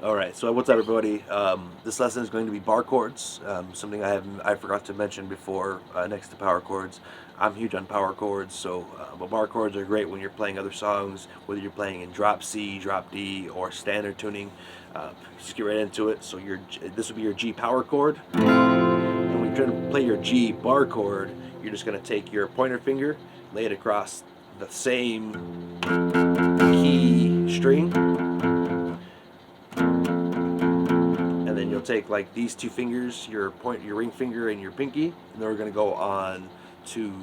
Alright, so what's up everybody? This lesson is going to be bar chords, something I forgot to mention before next to power chords. I'm huge on power chords, so but bar chords are great when you're playing other songs, whether you're playing in drop C, drop D, or standard tuning. Just get right into it. So this will be your G power chord. And when you're trying to play your G bar chord, you're just going to take your pointer finger, lay it across the same key string, and then you'll take like these two fingers, your ring finger and your pinky, and then we're going to go on to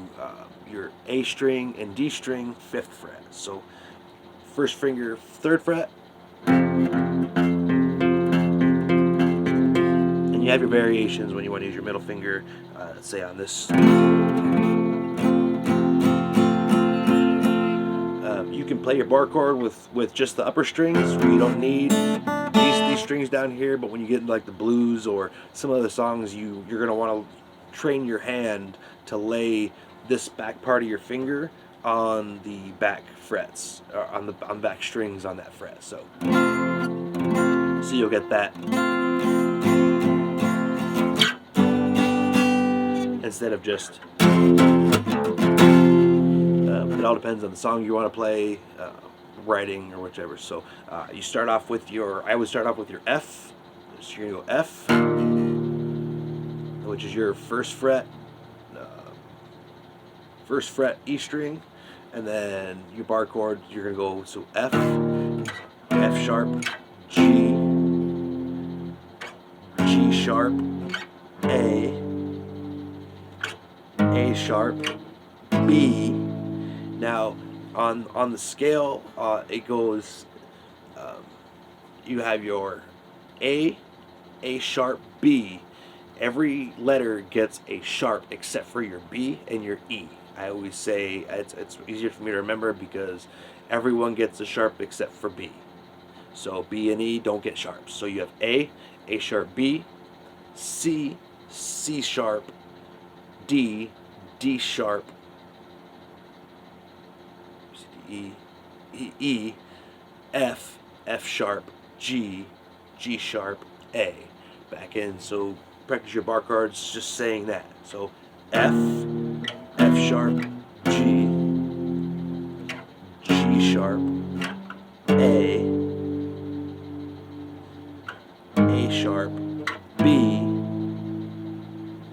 your A string and D string, 5th fret. So first finger, 3rd fret, and you have your variations when you want to use your middle finger, say on this. You can play your bar chord with just the upper strings, where you don't need these strings down here, but when you get into like the blues or some other songs, you're going to want to train your hand to lay this back part of your finger on the back frets, or on the back strings on that fret. So you'll get that instead of just. It all depends on the song you want to play, writing, or whichever. So you start off with I would start off with your F. So you're going to go F, which is your 1st fret E string, and then your bar chord, you're going to go, so F, F sharp, G, G sharp, A sharp, B. Now, on the scale, it goes. You have your A sharp, B. Every letter gets a sharp except for your B and your E. I always say it's easier for me to remember because everyone gets a sharp except for B. So B and E don't get sharps. So you have A sharp, B, C sharp, D sharp, E, F sharp, G sharp, A. Back in. So practice your bar chords just saying that. So F sharp, G sharp, A sharp, B,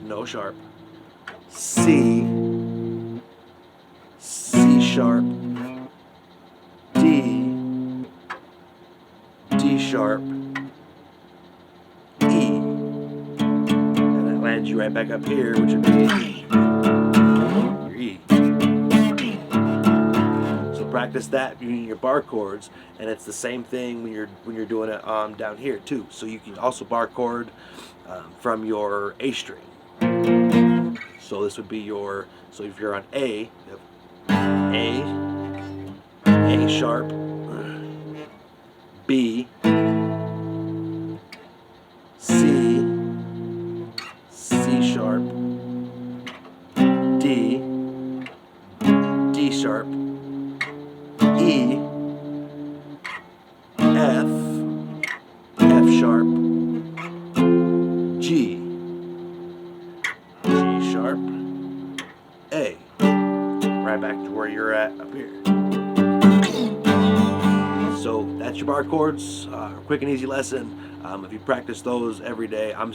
no sharp, C sharp, D sharp, E, and that lands you right back up here, which would be your E. So practice that using your bar chords, and it's the same thing when you're doing it down here too. So you can also bar chord from your A string. So this would be your. So if you're on A, you have A sharp, B, C sharp, D sharp, E, F sharp, G sharp, A. Right back to where you're at up here. So that's your bar chords. Quick and easy lesson. If you practice those every day, I'm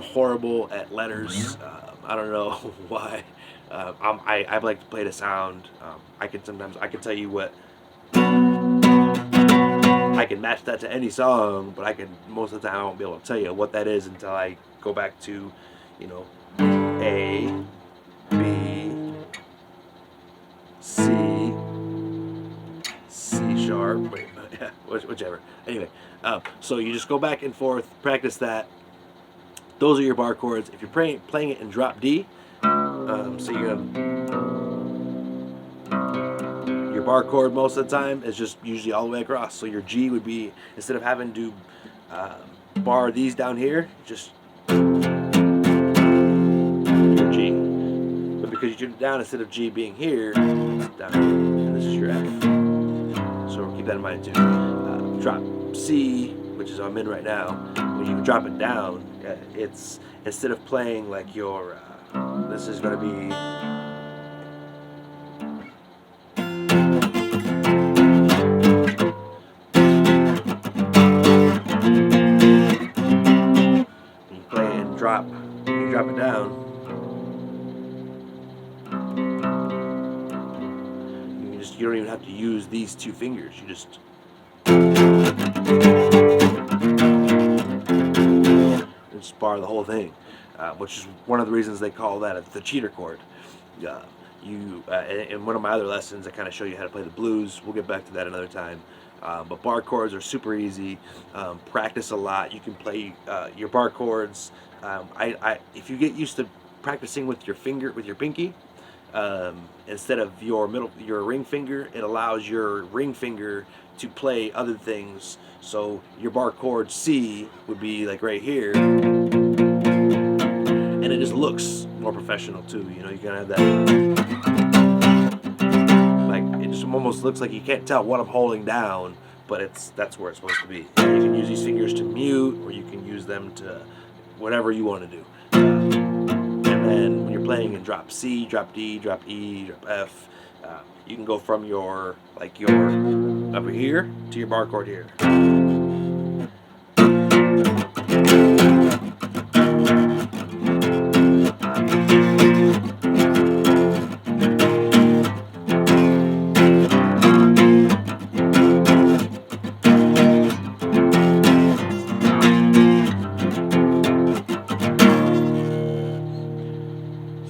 horrible at letters. I don't know why. I like to play the sound. I can tell you what. I can match that to any song, but most of the time I won't be able to tell you what that is until I go back to, A, B, C sharp, whichever. Anyway, so you just go back and forth, practice that. Those are your bar chords. If you're playing it in drop D, so your bar chord most of the time is just usually all the way across. So your G would be, instead of having to bar these down here, just your G. But because you tune it down, instead of G being here, it's down here, and this is your F. So keep that in mind too. drop C, which is I'm in right now, when you drop it down, it's instead of playing like your, this is going to be. You play it and drop, you drop it down, you don't even have to use these two fingers. You just bar the whole thing, which is one of the reasons they call that the cheater chord. In one of my other lessons, I kind of show you how to play the blues. We'll get back to that another time. But bar chords are super easy. Practice a lot. You can play your bar chords. If you get used to practicing with your pinky, instead of your ring finger, it allows your ring finger to play other things. So your bar chord C would be like right here, and it just looks more professional too. You know, you can have that, like it just almost looks like you can't tell what I'm holding down, but that's where it's supposed to be. You can use these fingers to mute, or you can use them to whatever you want to do. And then when you're playing in drop C, drop D, drop E, drop F, you can go from your upper here to your bar chord here.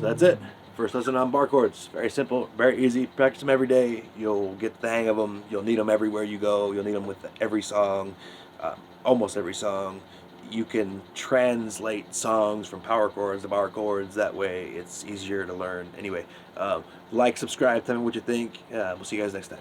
So that's it. First lesson on bar chords. Very simple, very easy. Practice them every day. You'll get the hang of them. You'll need them everywhere you go. You'll need them with every song, almost every song. You can translate songs from power chords to bar chords. That way it's easier to learn. Anyway, like, subscribe, tell me what you think. We'll see you guys next time.